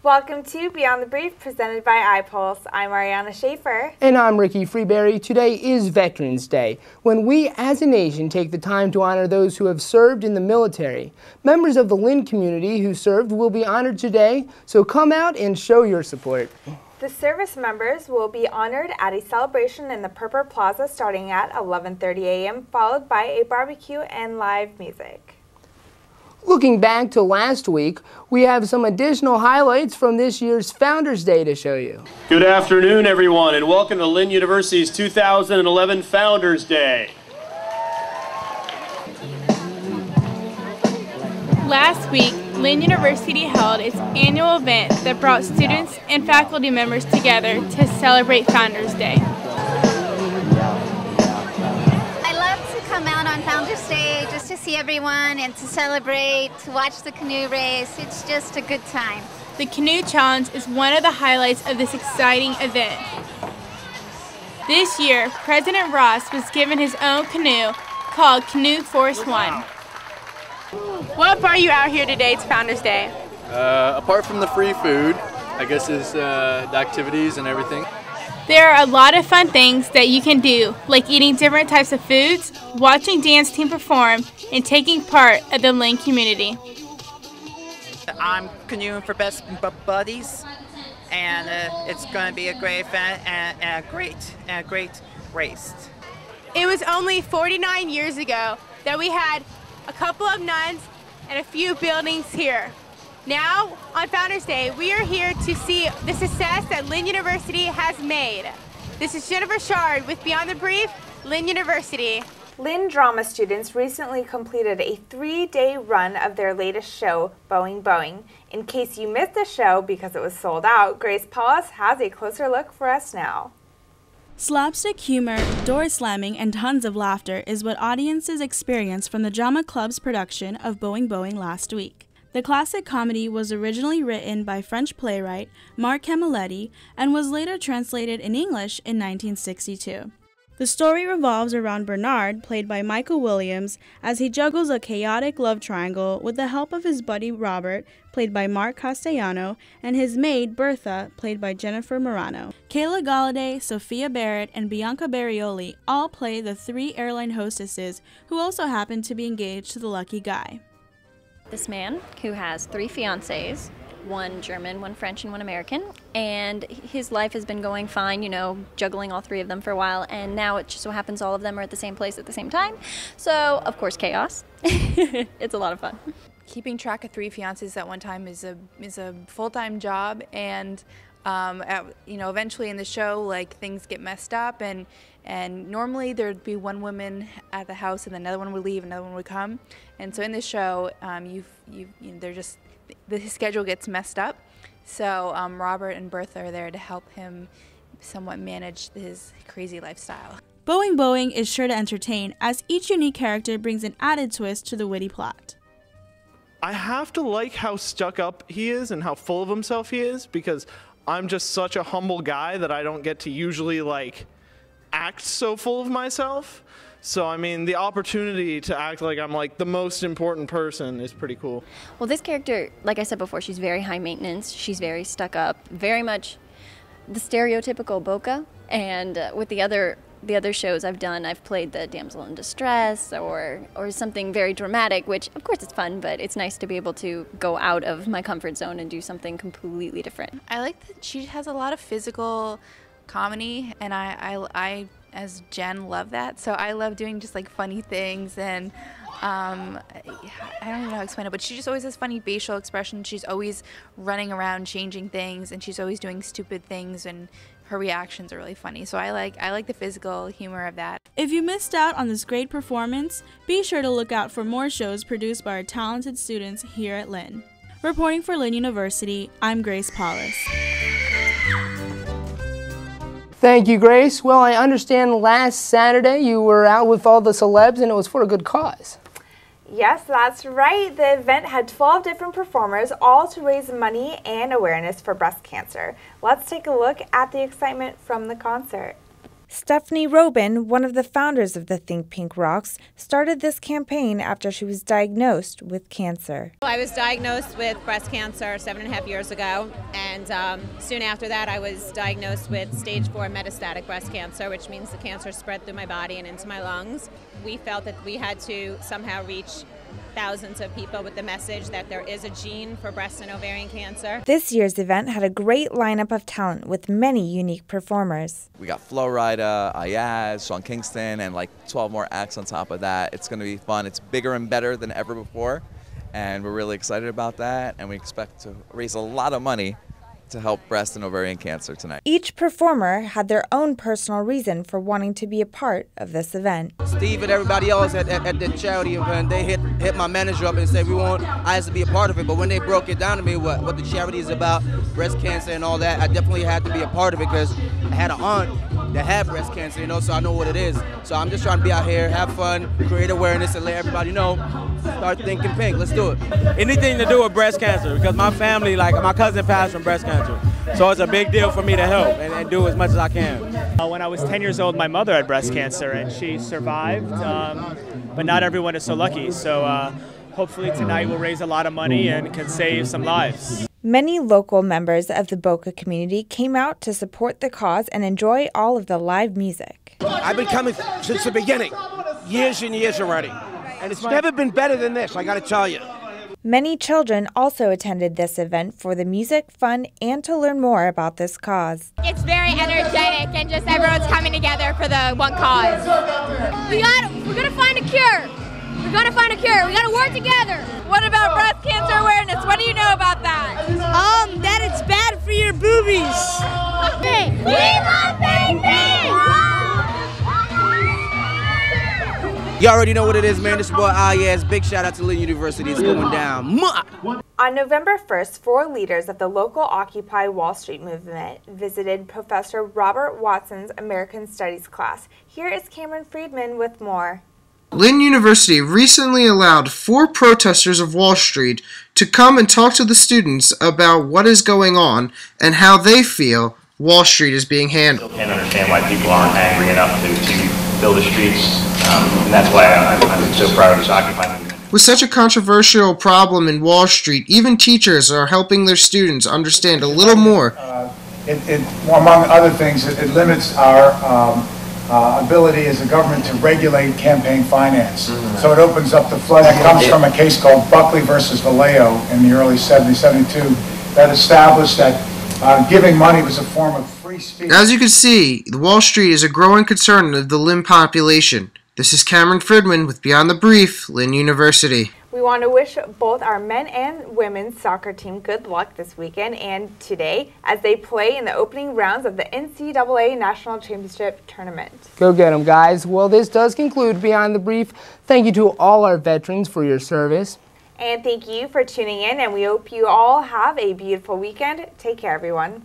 Welcome to Beyond the Brief, presented by iPulse. I'm Ariana Schaefer. And I'm Ricky Freeberry. Today is Veterans Day, when we as a nation take the time to honor those who have served in the military. Members of the Lynn community who served will be honored today, so come out and show your support. The service members will be honored at a celebration in the Purpur Plaza starting at 11:30 a.m., followed by a barbecue and live music. Looking back to last week, we have some additional highlights from this year's Founders Day to show you. Good afternoon, everyone, and welcome to Lynn University's 2011 Founders Day. Last week, Lynn University held its annual event that brought students and faculty members together to celebrate Founders Day. Come out on Founders Day just to see everyone and to celebrate, to watch the canoe race. It's just a good time. The Canoe Challenge is one of the highlights of this exciting event. This year, President Ross was given his own canoe called Canoe Force One. What brought you out here today to Founders Day? Apart from the free food, I guess is the activities and everything. There are a lot of fun things that you can do, like eating different types of foods, watching dance team perform, and taking part of the Lynn community. I'm canoeing for Best Buddies, and it's going to be a great event and a great race. It was only 49 years ago that we had a couple of nuns and a few buildings here. Now, on Founders Day, we are here to see the success that Lynn University has made. This is Jennifer Shard with Beyond the Brief, Lynn University. Lynn drama students recently completed a 3-day run of their latest show, Boeing Boeing. In case you missed the show because it was sold out, Grace Paulus has a closer look for us now. Slapstick humor, door slamming, and tons of laughter is what audiences experienced from the drama club's production of Boeing Boeing last week. The classic comedy was originally written by French playwright Marc Camilletti and was later translated in English in 1962. The story revolves around Bernard, played by Michael Williams, as he juggles a chaotic love triangle with the help of his buddy Robert, played by Mark Castellano, and his maid Bertha, played by Jennifer Morano. Kayla Galladay, Sophia Barrett, and Bianca Barioli all play the 3 airline hostesses who also happen to be engaged to the lucky guy. This man, who has 3 fiancés, one German, one French, and one American, and his life has been going fine, you know, juggling all 3 of them for a while, and now it just so happens all of them are at the same place at the same time. So, of course, chaos. It's a lot of fun. Keeping track of 3 fiancés at one time is a full-time job, and eventually in the show, like, things get messed up, and normally there'd be one woman at the house and then another one would leave, another one would come. And so in this show, the schedule gets messed up. So Robert and Bertha are there to help him somewhat manage his crazy lifestyle. Boeing Boeing is sure to entertain, as each unique character brings an added twist to the witty plot. I have to like how stuck up he is and how full of himself he is, because I'm just such a humble guy that I don't get to usually act so full of myself. So, I mean, the opportunity to act like I'm the most important person is pretty cool. Well, this character, like I said before, she's very high maintenance. She's very stuck up, very much the stereotypical Boca. And with the other shows I've done, I've played the damsel in distress or something very dramatic, which of course it's fun, but it's nice to be able to go out of my comfort zone and do something completely different. I like that she has a lot of physical comedy, and I as Jen love that. So I love doing just funny things, and I don't even know how to explain it, but she just always has funny facial expressions. She's always running around changing things, and she's always doing stupid things, and her reactions are really funny. So I like the physical humor of that. If you missed out on this great performance, be sure to look out for more shows produced by our talented students here at Lynn. Reporting for Lynn University, I'm Grace Paulus. Thank you, Grace. Well, I understand last Saturday you were out with all the celebs and it was for a good cause. Yes, that's right. The event had 12 different performers, all to raise money and awareness for breast cancer. Let's take a look at the excitement from the concert. Stephanie Robin, one of the founders of the Think Pink Rocks, started this campaign after she was diagnosed with cancer. I was diagnosed with breast cancer 7.5 years ago, and soon after that I was diagnosed with stage 4 metastatic breast cancer, which means the cancer spread through my body and into my lungs. We felt that we had to somehow reach thousands of people with the message that there is a gene for breast and ovarian cancer. This year's event had a great lineup of talent with many unique performers. We got Flo Rida, Ayaz, Sean Kingston, and like 12 more acts on top of that. It's going to be fun. It's bigger and better than ever before, and we're really excited about that, and we expect to raise a lot of money to help breast and ovarian cancer tonight. Each performer had their own personal reason for wanting to be a part of this event. Steve and everybody else at the charity event, they hit my manager up and said we want us to be a part of it. But when they broke it down to me what the charity is about, breast cancer and all that, I definitely had to be a part of it because I had an aunt that had breast cancer, you know, so I know what it is. So I'm just trying to be out here, have fun, create awareness, and let everybody know. Start thinking pink. Let's do it. Anything to do with breast cancer, because my family, like my cousin passed from breast cancer. So it's a big deal for me to help and do as much as I can. When I was 10 years old, my mother had breast cancer and she survived, but not everyone is so lucky. So hopefully tonight we'll raise a lot of money and can save some lives. Many local members of the Boca community came out to support the cause and enjoy all of the live music. I've been coming since the beginning, years and years already. And it's never been better than this, I gotta tell you. Many children also attended this event for the music, fun, and to learn more about this cause. It's very energetic and just everyone's coming together for the one cause. We're gonna find a cure. We're gonna find a cure. We gotta work together. What about breast cancer awareness? What do you know about that? That it's bad for your boobies. Okay. We love babies! You already know what it is, man. This your boy Ayaz. Big shout out to Lynn University. It's going down. On November 1st, 4 leaders of the local Occupy Wall Street movement visited Professor Robert Watson's American Studies class. Here is Cameron Friedman with more. Lynn University recently allowed 4 protesters of Wall Street to come and talk to the students about what is going on and how they feel Wall Street is being handled. I can't understand why people aren't angry enough to fill the streets, and that's why I'm so proud of this Occupy movement. With such a controversial problem in Wall Street, even teachers are helping their students understand a little more. Among other things, it limits our ability as a government to regulate campaign finance. So it opens up the flood. That comes from a case called Buckley versus Vallejo in the early 70s, 72, that established that giving money was a form of free speech. As you can see, the Wall Street is a growing concern of the Lynn population. This is Cameron Friedman with Beyond the Brief, Lynn University. We want to wish both our men and women's soccer team good luck this weekend and today as they play in the opening rounds of the NCAA National Championship Tournament. Go get them, guys. Well, this does conclude Beyond the Brief. Thank you to all our veterans for your service. And thank you for tuning in, and we hope you all have a beautiful weekend. Take care, everyone.